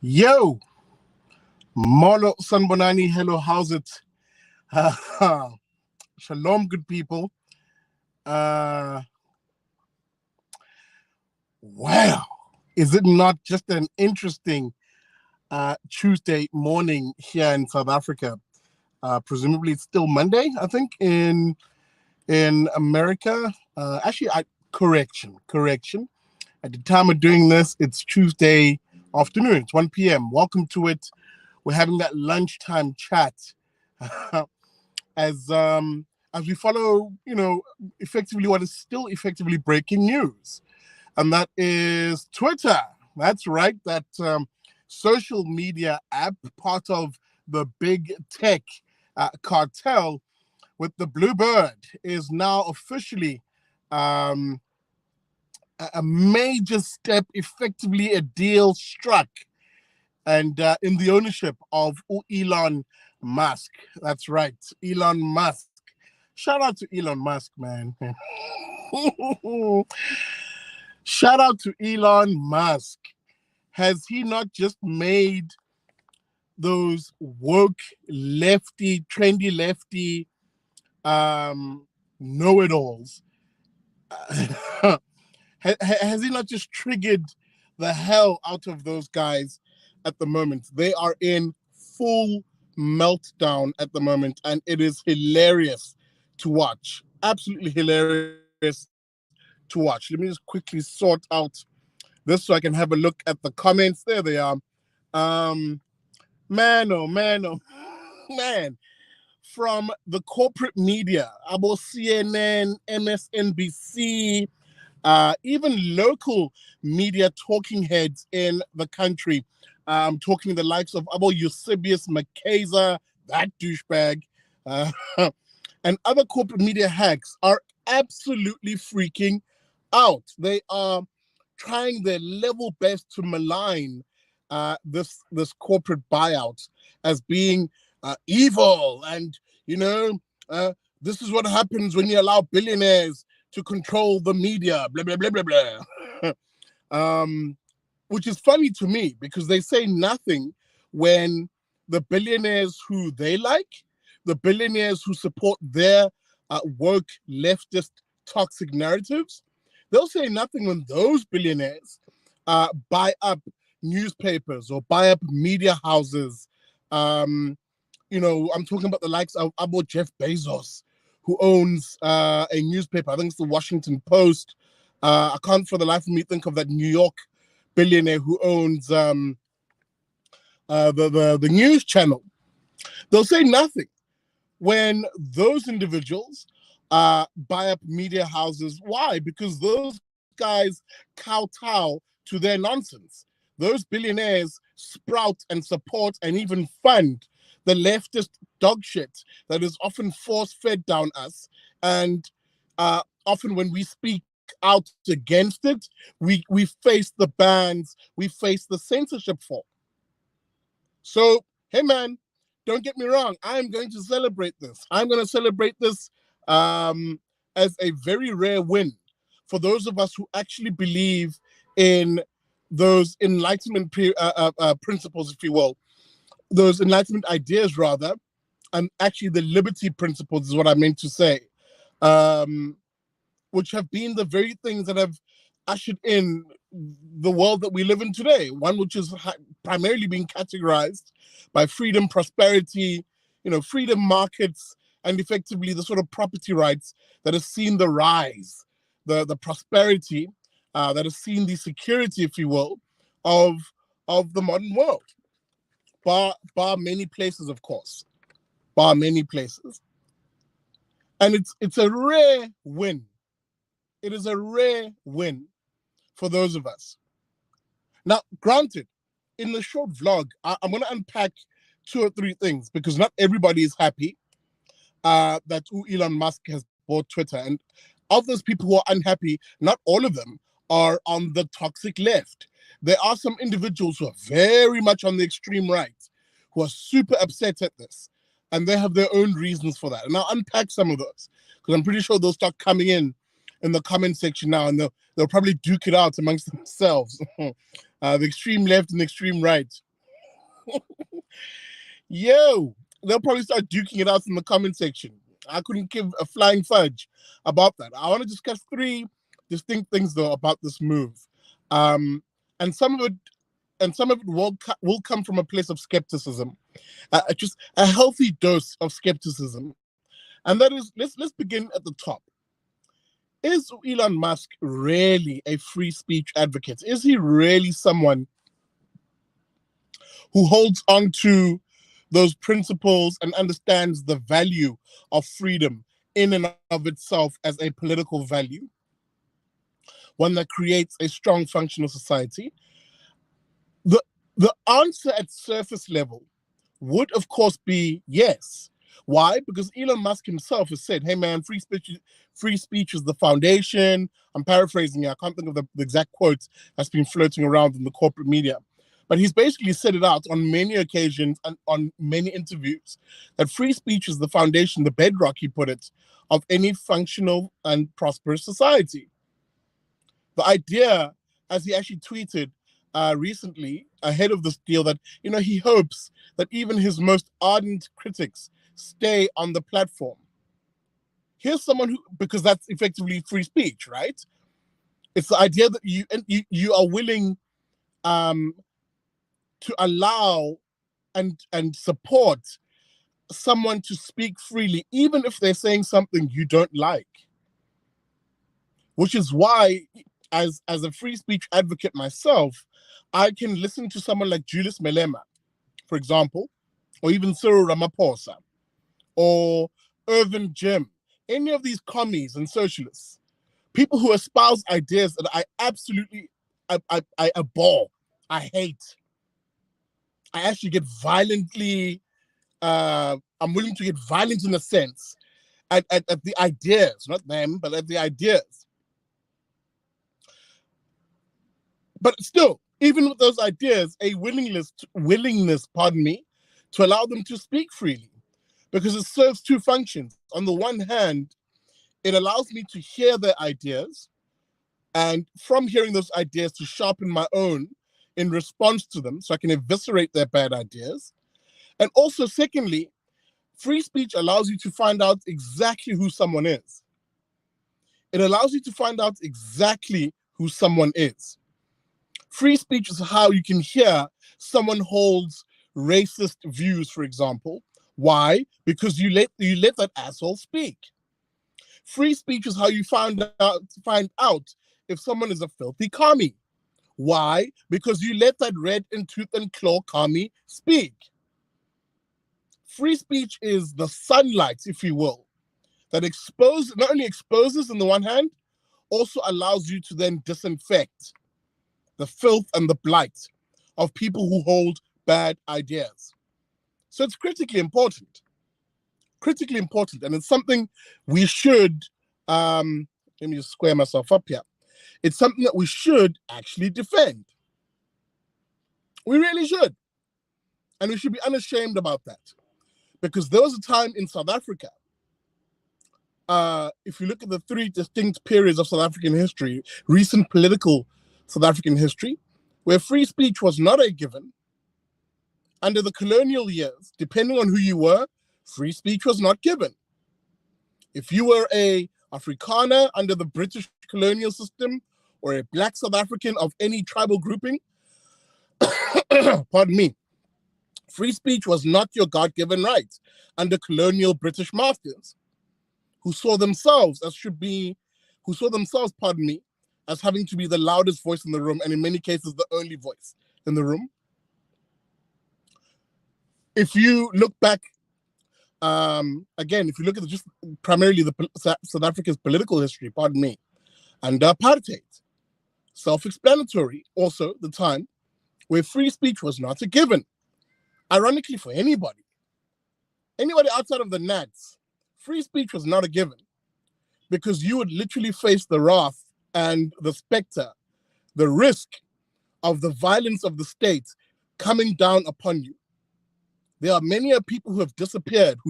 Yo, Molo Sanbonani, hello, how's it? Shalom, good people. Uh, wow, is it not just an interesting Tuesday morning here in South Africa? Presumably, it's still Monday, I think, in America. Correction. At the time of doing this, it's Tuesday afternoon. It's 1 p.m. Welcome to it. We're having that lunchtime chat as we follow, effectively what is still effectively breaking news, and that is Twitter. That's right, that social media app, part of the big tech cartel with the blue bird, is now officially a major step, effectively a deal struck, and in the ownership of Elon Musk. That's right, Elon Musk. Shout out to Elon Musk, man. Shout out to Elon Musk. Has he not just made those woke, lefty, trendy lefty know-it-alls? Has he not just triggered the hell out of those guys at the moment? They are in full meltdown at the moment, and it is hilarious to watch. Absolutely hilarious to watch. Let me just quickly sort out this so I can have a look at the comments. There they are. Man, oh man, oh man. From the corporate media, about CNN, MSNBC, even local media talking heads in the country, talking the likes of Abo Eusebius Makeza, that douchebag, and other corporate media hacks are absolutely freaking out. They are trying their level best to malign this corporate buyout as being evil, and this is what happens when you allow billionaires to control the media, blah blah blah blah blah. Which is funny to me because they say nothing when the billionaires who they like, the billionaires who support their woke leftist toxic narratives, they'll say nothing when those billionaires buy up newspapers or buy up media houses. I'm talking about the likes of Jeff Bezos, who owns a newspaper. I think it's the Washington Post. I can't for the life of me think of that New York billionaire who owns the news channel. They'll say nothing when those individuals buy up media houses. Why? Because those guys kowtow to their nonsense. Those billionaires sprout and support and even fund the leftist dog shit that is often force-fed down us. And often when we speak out against it, we face the bans, we face the censorship for. So, hey man, don't get me wrong, I'm going to celebrate this. I'm going to celebrate this as a very rare win for those of us who actually believe in those enlightenment principles, if you will, those enlightenment ideas rather, and actually the liberty principles is what I meant to say, which have been the very things that have ushered in the world that we live in today, one which is primarily being categorized by freedom, prosperity, freedom markets, and effectively the sort of property rights that has seen the rise, the prosperity that has seen the security, if you will, of the modern world. Bar many places, of course. Bar many places. And it's a rare win. It is a rare win for those of us. Now, granted, in the short vlog, I'm going to unpack 2 or 3 things because not everybody is happy that Elon Musk has bought Twitter. And of those people who are unhappy, not all of them are on the toxic left. There are some individuals who are very much on the extreme right, who are super upset at this. And they have their own reasons for that. And I'll unpack some of those because I'm pretty sure they'll start coming in the comment section now, and they'll probably duke it out amongst themselves. The extreme left and the extreme right. Yo, they'll probably start duking it out in the comment section. I couldn't give a flying fudge about that. I want to discuss three distinct things though about this move, and some of it will come from a place of skepticism, just a healthy dose of skepticism, and that is let's begin at the top. Is Elon Musk really a free speech advocate? Is he really someone who holds on to those principles and understands the value of freedom in and of itself as a political value, one that creates a strong functional society? The answer at surface level would, of course, be yes. Why? Because Elon Musk himself has said, hey, man, free speech is the foundation. I'm paraphrasing here. I can't think of the exact quote that's been floating around in the corporate media. But he's basically said it out on many occasions and on many interviews that free speech is the foundation, the bedrock, he put it, of any functional and prosperous society. The idea, as he actually tweeted recently ahead of this deal, that he hopes that even his most ardent critics stay on the platform. Here's someone who, because that's effectively free speech, right? It's the idea that you are willing to allow and support someone to speak freely, even if they're saying something you don't like. Which is why, as a free speech advocate myself, I can listen to someone like Julius Malema, for example, or even Cyril Ramaphosa, or Irvin Jim, any of these commies and socialists, people who espouse ideas that I absolutely I abhor, I hate. I actually get violently, I'm willing to get violent in a sense at the ideas, not them, but at the ideas. But still, even with those ideas, a willingness, to allow them to speak freely, because it serves two functions. On the one hand, it allows me to hear their ideas, and from hearing those ideas to sharpen my own in response to them, so I can eviscerate their bad ideas. And also, secondly, free speech allows you to find out exactly who someone is. It allows you to find out exactly who someone is. Free speech is how you can hear someone holds racist views, for example. Why? Because you let that asshole speak. Free speech is how you find out if someone is a filthy commie. Why? Because you let that red in tooth and claw commie speak. Free speech is the sunlight, if you will, that not only exposes on the one hand, also allows you to then disinfect the filth and the blight of people who hold bad ideas. So it's critically important. And it's something we should, let me just square myself up here. It's something that we should actually defend. We really should. And we should be unashamed about that. Because there was a time in South Africa, if you look at the three distinct periods of South African history, recent political South African history, where free speech was not a given. Under the colonial years, depending on who you were, free speech was not given. If you were a Afrikaner under the British colonial system, or a Black South African of any tribal grouping, pardon me, free speech was not your God-given right under colonial British masters, who saw themselves, pardon me, as having to be the loudest voice in the room, and in many cases, the only voice in the room. If you look back, again, if you look at just primarily South Africa's political history, pardon me, under apartheid, self-explanatory also the time where free speech was not a given. Ironically, for anybody outside of the Nats, free speech was not a given, because you would literally face the wrath and the specter, the risk of the violence of the state coming down upon you. There are many people who disappeared,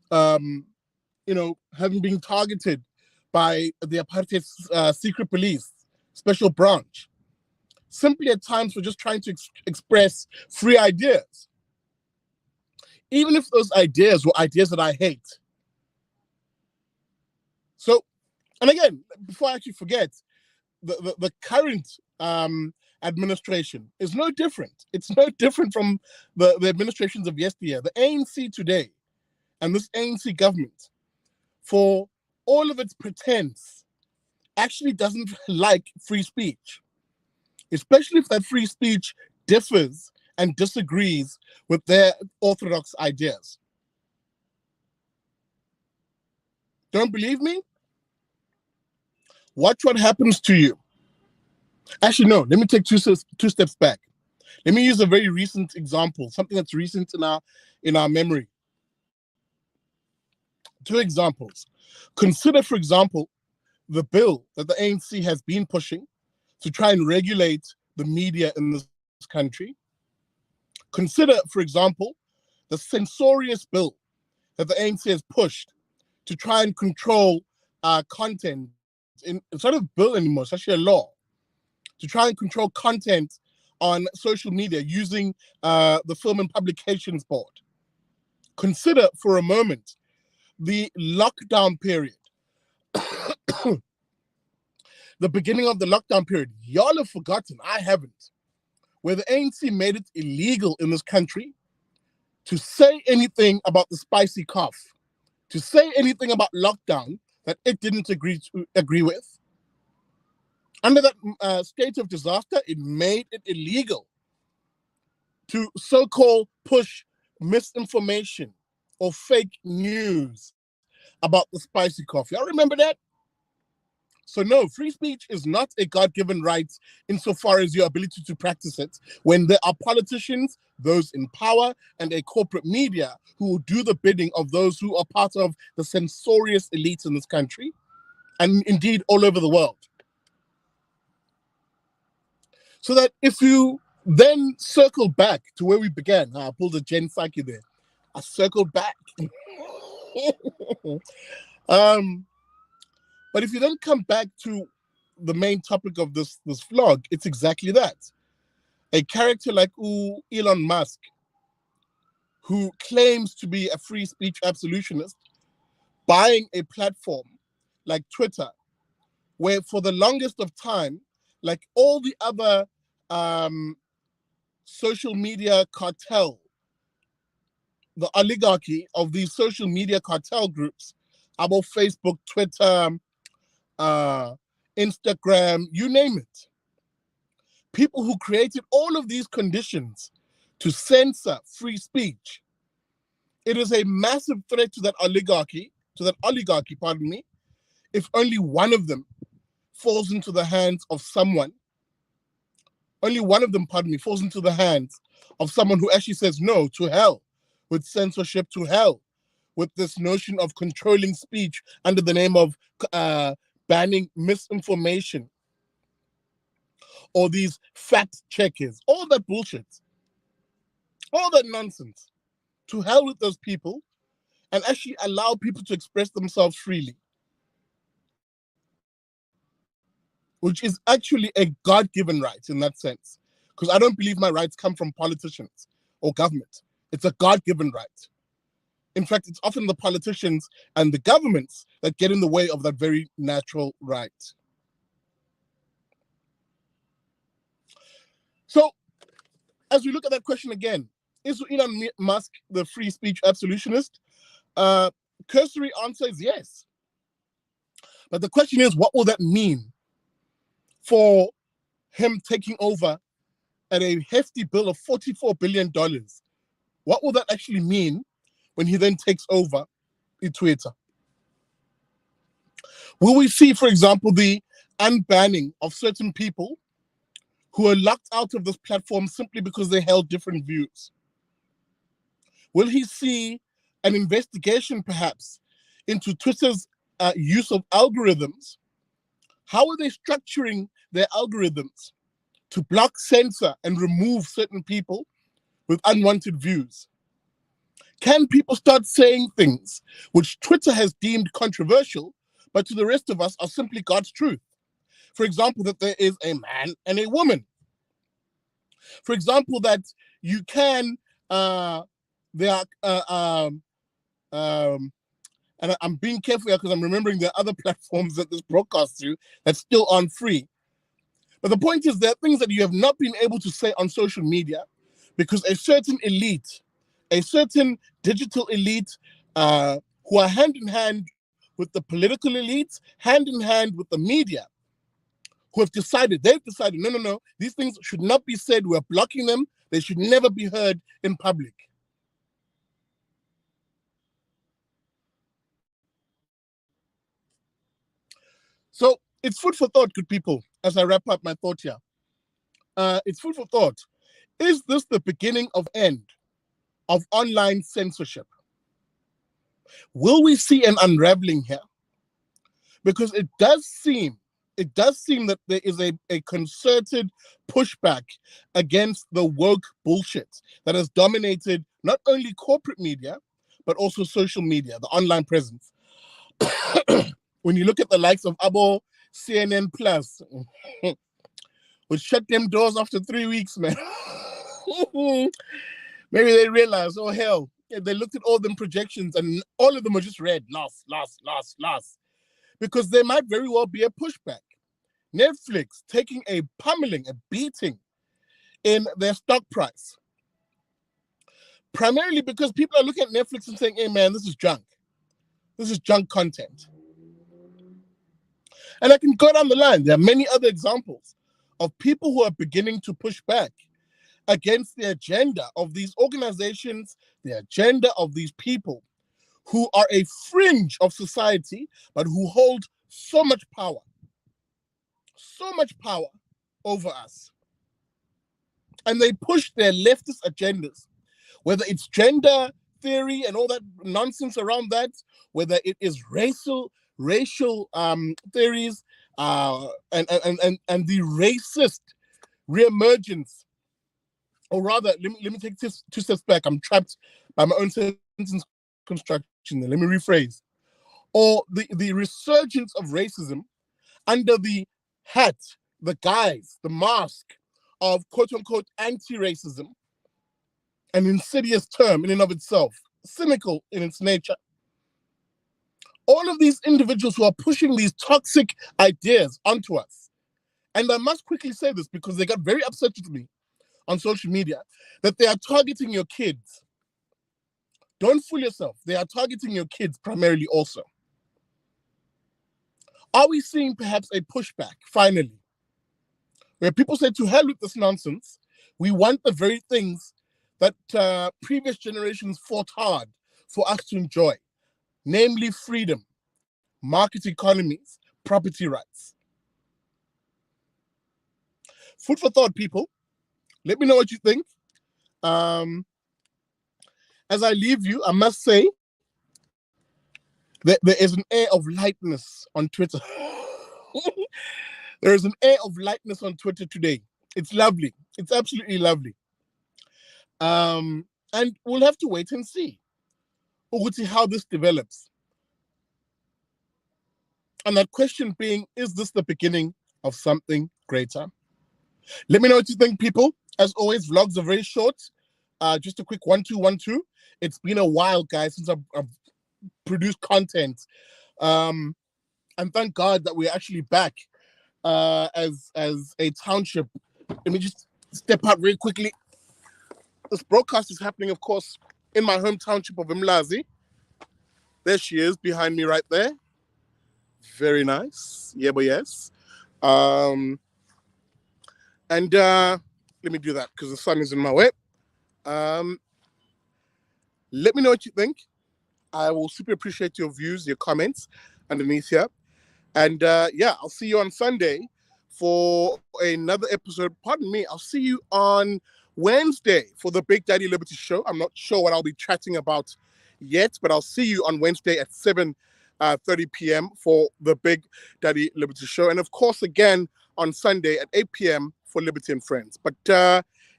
having been targeted by the apartheid secret police, special branch. simply at times for just trying to express free ideas. Even if those ideas were ideas that I hate. So, and again, before I actually forget, the current administration is no different. It's no different from the administrations of yesteryear. The ANC today and this ANC government, for all of its pretense, actually doesn't like free speech, especially if that free speech differs and disagrees with their orthodox ideas. Don't believe me? Watch what happens to you. Actually, no, let me take two steps back. Let me use a very recent example, something that's recent in our memory. Two examples. Consider, for example, the bill that the ANC has been pushing to try and regulate the media in this country. Consider, for example, the Censorious bill that the ANC has pushed to try and control content. It's not a bill anymore, it's actually a law, to try and control content on social media using the Film and Publications Board. Consider for a moment the lockdown period. The beginning of the lockdown period. Y'all have forgotten, I haven't, where the ANC made it illegal in this country to say anything about the spicy cough, to say anything about lockdown that it didn't agree with. Under that state of disaster, it made it illegal to so-called push misinformation or fake news about the spicy coffee. I remember that. So no, free speech is not a God-given right insofar as your ability to practice it when there are politicians, those in power, and a corporate media who will do the bidding of those who are part of the censorious elite in this country, and indeed all over the world. So that if you then circle back to where we began, I pulled a Jen Psaki there. I circled back. But if you then come back to the main topic of this vlog, it's exactly that. A character like Elon Musk, who claims to be a free speech absolutionist, buying a platform like Twitter, where for the longest of time, like all the other social media cartel, the oligarchy of these social media cartel groups, about Facebook, Twitter, Instagram, you name it. People who created all of these conditions to censor free speech. It is a massive threat to that oligarchy, pardon me, if only one of them falls into the hands of someone. Only one of them, falls into the hands of someone who actually says no, to hell with censorship, to hell with this notion of controlling speech under the name of banning misinformation or these fact checkers, all that bullshit, all that nonsense. To hell with those people and actually allow people to express themselves freely, which is actually a God-given right in that sense. Because I don't believe my rights come from politicians or government. It's a God-given right. In fact, it's often the politicians and the governments that get in the way of that very natural right. So, as we look at that question again, is Elon Musk the free speech absolutionist? Cursory answer is yes. But the question is, what will that mean for him taking over at a hefty bill of $44 billion? What will that actually mean when he then takes over Twitter? Will we see, for example, the unbanning of certain people who are locked out of this platform simply because they held different views? Will he see an investigation, perhaps, into Twitter's use of algorithms? How are they structuring their algorithms to block, censor, and remove certain people with unwanted views? Can people start saying things which Twitter has deemed controversial, but to the rest of us are simply God's truth? For example, that there is a man and a woman. For example, that you can, there are, and I'm being careful here because I'm remembering there are other platforms that this broadcasts to that still aren't free. But the point is, there are things that you have not been able to say on social media because a certain elite, a certain digital elite, who are hand in hand with the political elite, hand in hand with the media, they've decided, no, these things should not be said. We're blocking them. They should never be heard in public. So it's food for thought, good people, as I wrap up my thought here. It's food for thought. Is this the beginning of end of online censorship? Will we see an unraveling here? Because it does seem that there is a concerted pushback against the woke bullshit that has dominated not only corporate media, but also social media, the online presence. When you look at the likes of Abo, CNN Plus, would shut them doors after 3 weeks, man. Maybe they realized, oh hell, they looked at all them projections and all of them were just red, lost. Because there might very well be a pushback. Netflix taking a pummeling, a beating in their stock price. Primarily because people are looking at Netflix and saying, hey man, this is junk. This is junk content. And I can go down the line. There are many other examples of people who are beginning to push back against the agenda of these organizations, the agenda of these people who are a fringe of society, but who hold so much power over us. And they push their leftist agendas, whether it's gender theory and all that nonsense around that, whether it is racial theories, and the racist reemergence, or rather, let me take 2 steps back. I'm trapped by my own sentence construction. Let me rephrase. Or the resurgence of racism under the hat, the guise, the mask of quote-unquote anti-racism, an insidious term in and of itself, cynical in its nature. All of these individuals who are pushing these toxic ideas onto us, and I must quickly say this because they got very upset with me on social media, that they are targeting your kids. Don't fool yourself. They are targeting your kids primarily also. Are we seeing perhaps a pushback, finally, where people say, to hell with this nonsense, we want the very things that previous generations fought hard for us to enjoy, namely freedom, market economies, property rights. Food for thought, people. Let me know what you think. As I leave you, I must say that there is an air of lightness on Twitter. There is an air of lightness on Twitter today. It's lovely. It's absolutely lovely. And we'll have to wait and see how this develops. And that question being, is this the beginning of something greater? Let me know what you think, people. As always, vlogs are very short. Just a quick 1-2-1-2. It's been a while, guys, since I've produced content. And thank God that we're actually back as a township. Let me just step out very quickly. This broadcast is happening, of course, in my home township of Mlazi. There she is behind me right there. Very nice. Yeah, but yes. And let me do that because the sun is in my way. Let me know what you think. I will super appreciate your views, your comments underneath here. And yeah, I'll see you on Sunday for another episode. Pardon me, I'll see you on Wednesday for the Big Daddy Liberty Show. I'm not sure what I'll be chatting about yet, but I'll see you on Wednesday at 7:30 p.m. for the Big Daddy Liberty Show. And of course, again, on Sunday at 8 p.m. for Liberty and Friends. But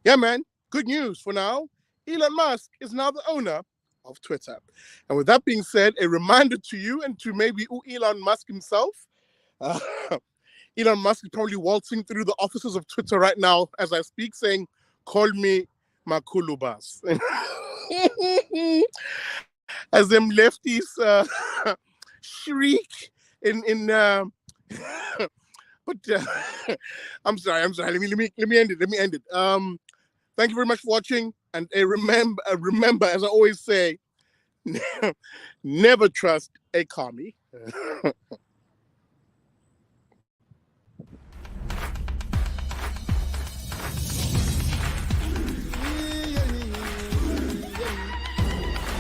yeah, man, good news for now. Elon Musk is now the owner of Twitter. And with that being said, a reminder to you and to maybe Elon Musk himself. Elon Musk is probably waltzing through the offices of Twitter right now as I speak, saying, Call me Makulubas. As them lefties shriek in but I'm sorry. Let me end it. Thank you very much for watching, and remember, as I always say, never trust a commie.